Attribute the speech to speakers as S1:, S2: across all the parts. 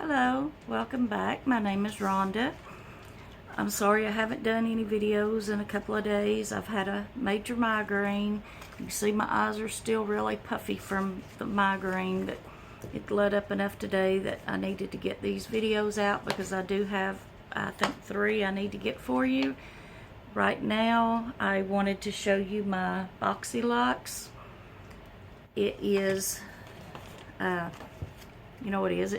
S1: Hello, welcome back. My name is Rhonda. I'm sorry I haven't done any videos in a couple of days. I've had a major migraine. You can see my eyes are still really puffy from the migraine, but it let up enough today that I needed to get these videos out because I do have, I think, 3 I need to get for you. Right now, I wanted to show you my Boxyluxe. It is, you know what it is?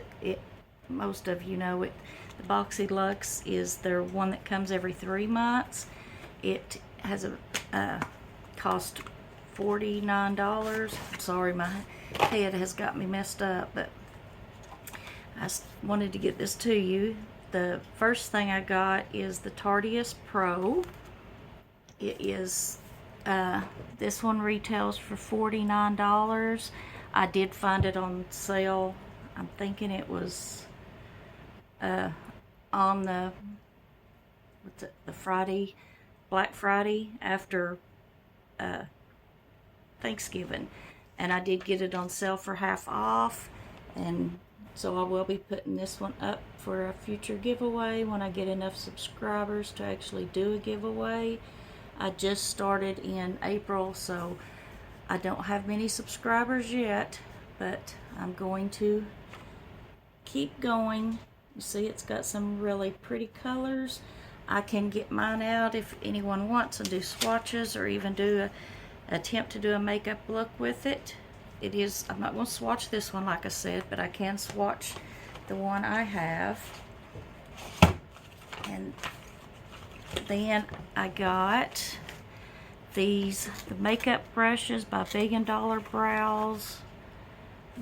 S1: Most of you know it. The Boxyluxe is their one that comes every 3 months. It has a cost $49. I'm sorry, my head has got me messed up, but I wanted to get this to you. The first thing I got is the Tarte Probe. It is this one retails for $49. I did find it on sale. I'm thinking it was on the Friday, Black Friday after Thanksgiving, and I did get it on sale for half off, and so I will be putting this one up for a future giveaway when I get enough subscribers to actually do a giveaway. I just started in April, so I don't have many subscribers yet, but I'm going to keep going. You see, it's got some really pretty colors. I can get mine out if anyone wants and do swatches or even do a attempt to do a makeup look with it. It is, I'm not going to swatch this one like I said, but I can swatch the one I have. And then I got these, the makeup brushes by Billion Dollar Brows.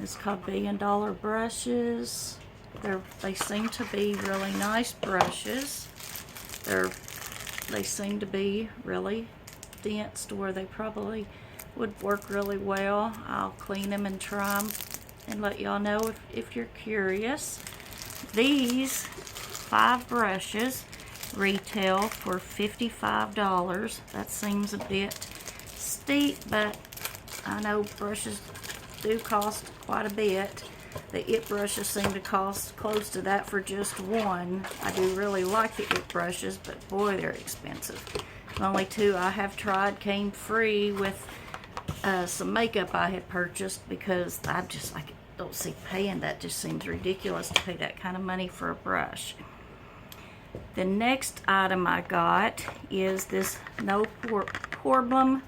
S1: It's called Billion Dollar Brushes. They seem to be really nice brushes. They seem to be really dense to where they probably would work really well. I'll clean them and try them and let y'all know if you're curious. These 5 brushes retail for $55. That seems a bit steep, but I know brushes do cost quite a bit. The IT brushes seem to cost close to that for just one. I do really like the IT brushes, but boy, they're expensive. The only 2 I have tried came free with some makeup I had purchased because I don't see paying that. Just seems ridiculous to pay that kind of money for a brush. The next item I got is this No Problem.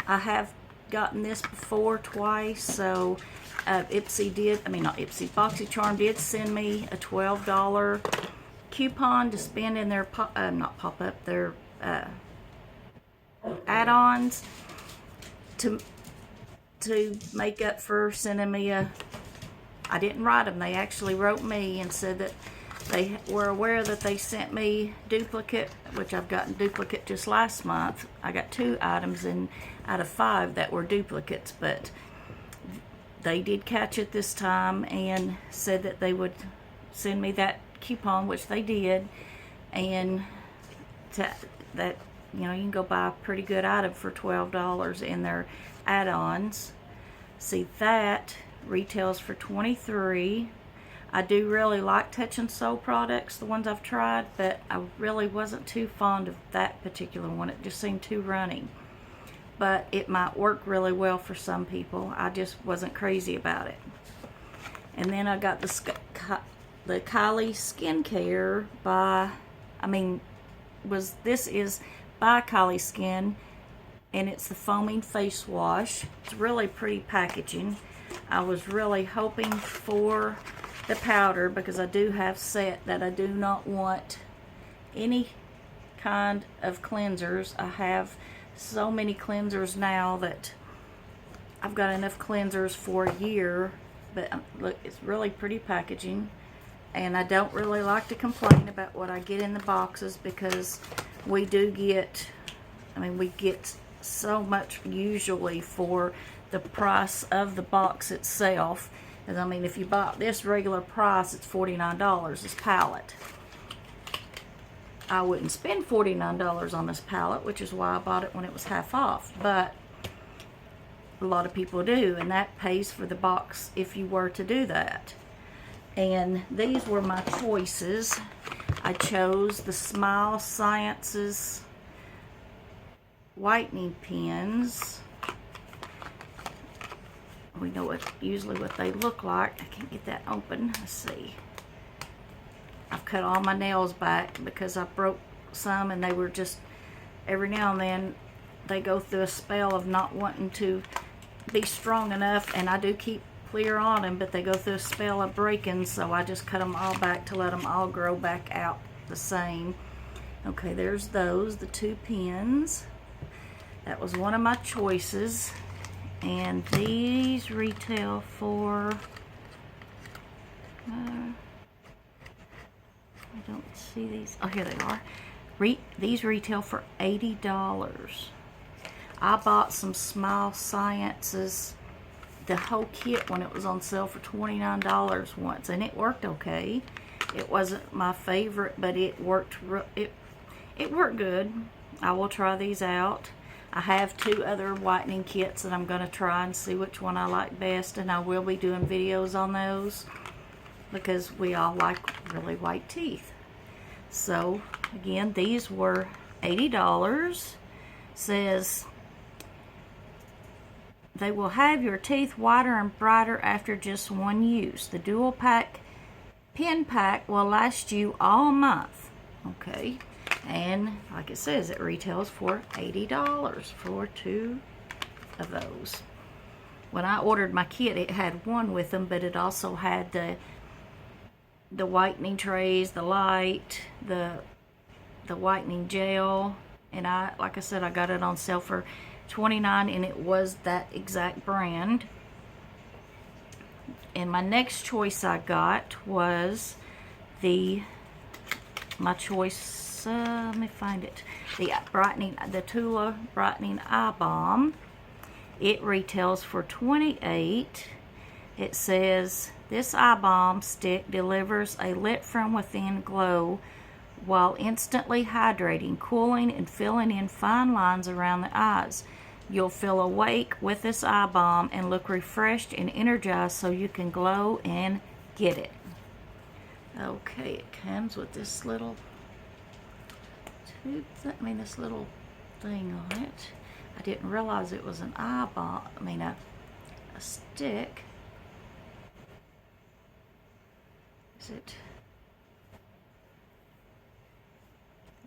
S1: I have gotten this before twice, so Boxycharm did send me a $12 coupon to spend in their their add-ons to make up for sending me I didn't write them. They actually wrote me and said that they were aware that they sent me duplicate, which I've gotten duplicate just last month. I got 2 items out of 5 that were duplicates, but they did catch it this time and said that they would send me that coupon, which they did, and that you can go buy a pretty good item for $12 in their add-ons. See, that retails for $23. I do really like Touch and Soul products, the ones I've tried, but I really wasn't too fond of that particular one. It just seemed too runny. But it might work really well for some people. I just wasn't crazy about it. And then I got the Kylie Skin this is by Kylie Skin, and it's the foaming face wash. It's really pretty packaging. I was really hoping for the powder because I do have set that I do not want any kind of cleansers. I have so many cleansers now that I've got enough cleansers for a year. But look, it's really pretty packaging, and I don't really like to complain about what I get in the boxes because we do get, we get so much usually for the price of the box itself. And if you bought this regular price, it's $49 this palette. I wouldn't spend $49 on this palette, which is why I bought it when it was half off, but a lot of people do, and that pays for the box if you were to do that. And these were my choices. I chose the Smile Sciences whitening pens. We know usually what they look like. I can't get that open. Let's see. I've cut all my nails back because I broke some, and they were just, every now and then they go through a spell of not wanting to be strong enough, and I do keep clear on them, but they go through a spell of breaking, so I just cut them all back to let them all grow back out the same. Okay, there's those, the 2 pens. That was one of my choices. And these retail for I don't see these. Oh, here they are. These retail for $80. I bought some Smile Sciences, the whole kit, when it was on sale for $29 once, and it worked okay. It wasn't my favorite, but it worked. It worked good. I will try these out. I have 2 other whitening kits that I'm going to try and see which one I like best, and I will be doing videos on those because we all like really white teeth. So again, these were $80. Says they will have your teeth whiter and brighter after just 1 use. The dual pack pen pack will last you all month. Okay. And like it says, it retails for $80 for 2 of those. When I ordered my kit, it had 1 with them, but it also had the whitening trays, the light, the whitening gel, and like I said, I got it on sale for $29, and it was that exact brand. And my next choice I got was my choice. Let me find it. The Tula Brightening Eye Balm. It retails for $28. It says this eye balm stick delivers a lit from within glow while instantly hydrating, cooling, and filling in fine lines around the eyes. You'll feel awake with this eye balm and look refreshed and energized, so you can glow and get it. Okay, it comes with this little this little thing on it. I didn't realize it was an eye balm. A stick. Is it?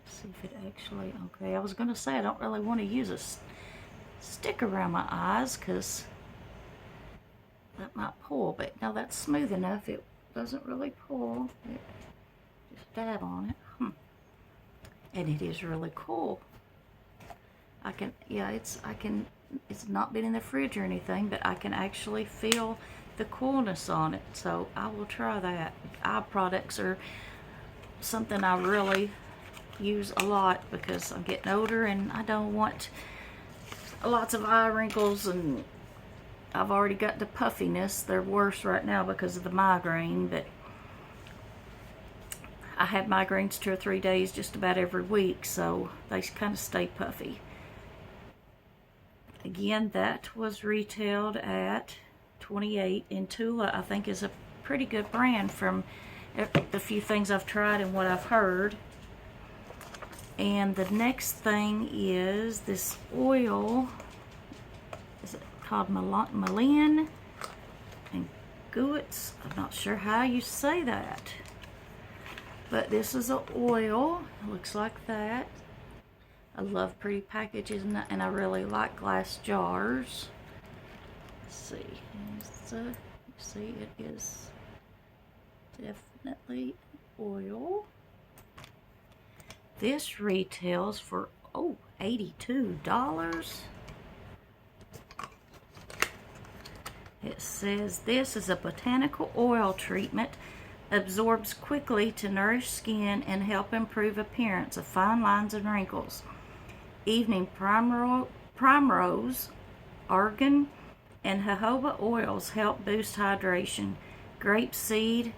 S1: Let's see if it actually. Okay, I was going to say I don't really want to use a stick around my eyes because that might pull, but no, that's smooth enough. It doesn't really pull. Just dab on it. And it is really cool. It's not been in the fridge or anything, but I can actually feel the coolness on it. So I will try that. Eye products are something I really use a lot because I'm getting older and I don't want lots of eye wrinkles, and I've already got the puffiness. They're worse right now because of the migraine, but I have migraines 2 or 3 days just about every week, so they kind of stay puffy. Again, that was retailed at $28, and Tula, I think, is a pretty good brand from the few things I've tried and what I've heard. And the next thing is this oil. Is it called Malin and Guets? I'm not sure how you say that. But this is an oil. It looks like that. I love pretty packages, and I really like glass jars. Let's see. See, it is definitely oil. This retails for $82. It says this is a botanical oil treatment, absorbs quickly to nourish skin and help improve appearance of fine lines and wrinkles. Evening primrose, argan, and jojoba oils help boost hydration. Grapeseed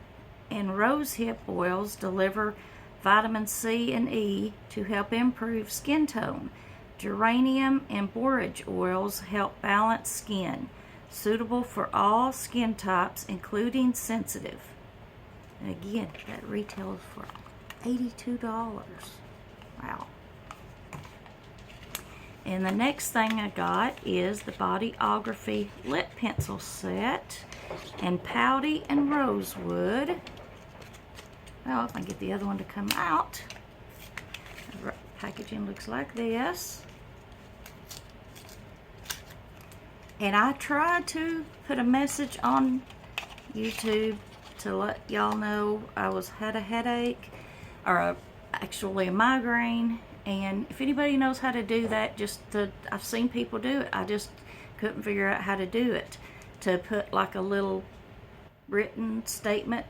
S1: and rosehip oils deliver vitamin C and E to help improve skin tone. Geranium and borage oils help balance skin, suitable for all skin types, including sensitive. And again, that retails for $82. Wow. And the next thing I got is the Bodyography lip pencil set in Pouty and Rosewood. Well, if I can get the other one to come out. The packaging looks like this. And I tried to put a message on YouTube to let y'all know I had a headache, or actually a migraine. And if anybody knows how to do that, I've seen people do it. I just couldn't figure out how to do it. To put like a little written statement.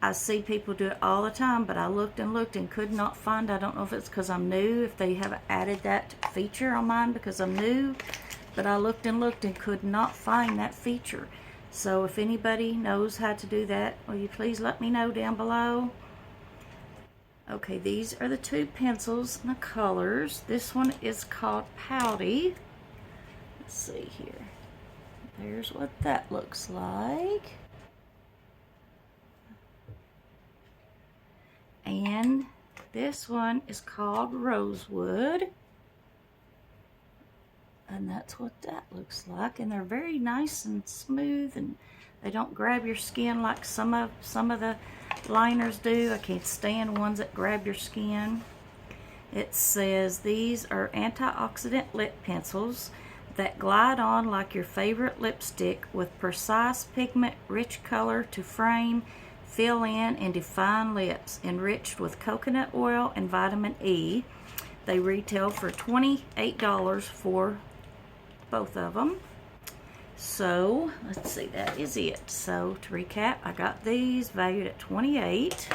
S1: I see people do it all the time, but I looked and looked and could not find. I don't know if it's because I'm new, if they haven't added that feature on mine because I'm new, but I looked and looked and could not find that feature. So if anybody knows how to do that, will you please let me know down below? Okay, these are the two pencils and the colors. This one is called Pouty. Let's see here. There's what that looks like. And this one is called Rosewood. And that's what that looks like. And they're very nice and smooth, and they don't grab your skin like some of the liners do. I can't stand ones that grab your skin. It says these are antioxidant lip pencils that glide on like your favorite lipstick with precise pigment, rich color to frame, fill in, and define lips, enriched with coconut oil and vitamin E. They retail for $28 for both of them. So let's see, that is it. So to recap, I got these valued at $28.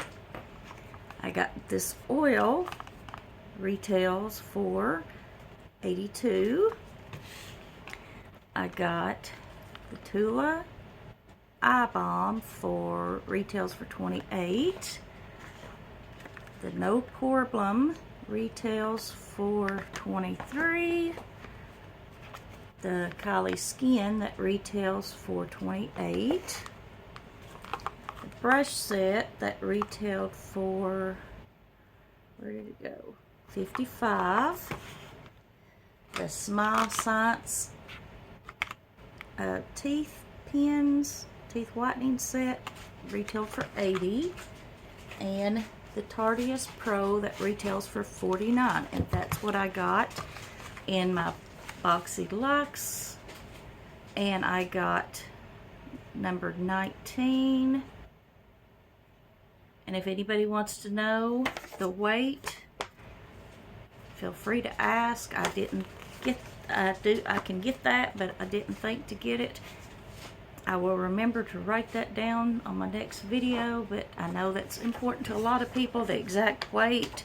S1: I got this oil, retails for $82. I got the Tula Eye Balm for retails for $28. The No Problem retails for $23. The Kylie Skin that retails for $28. The brush set that retailed for, where did it go? $55. The Smile Science teeth pins, teeth whitening set, retailed for $80. And the Tarte Probe that retails for $49. And that's what I got in my Boxyluxe. And I got number 19. And if anybody wants to know the weight, feel free to ask. I didn't get, I can get that, but I didn't think to get it. I will remember to write that down on my next video, but I know that's important to a lot of people, the exact weight,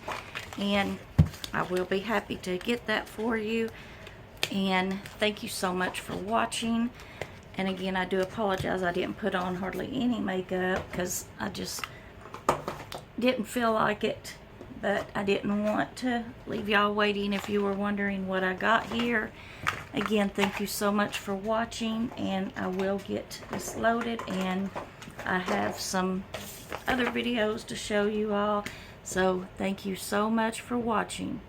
S1: and I will be happy to get that for you. And thank you so much for watching. And again, I do apologize I didn't put on hardly any makeup because I just didn't feel like it, but I didn't want to leave y'all waiting if you were wondering what I got here. Again, thank you so much for watching, and I will get this loaded, and I have some other videos to show you all. So thank you so much for watching.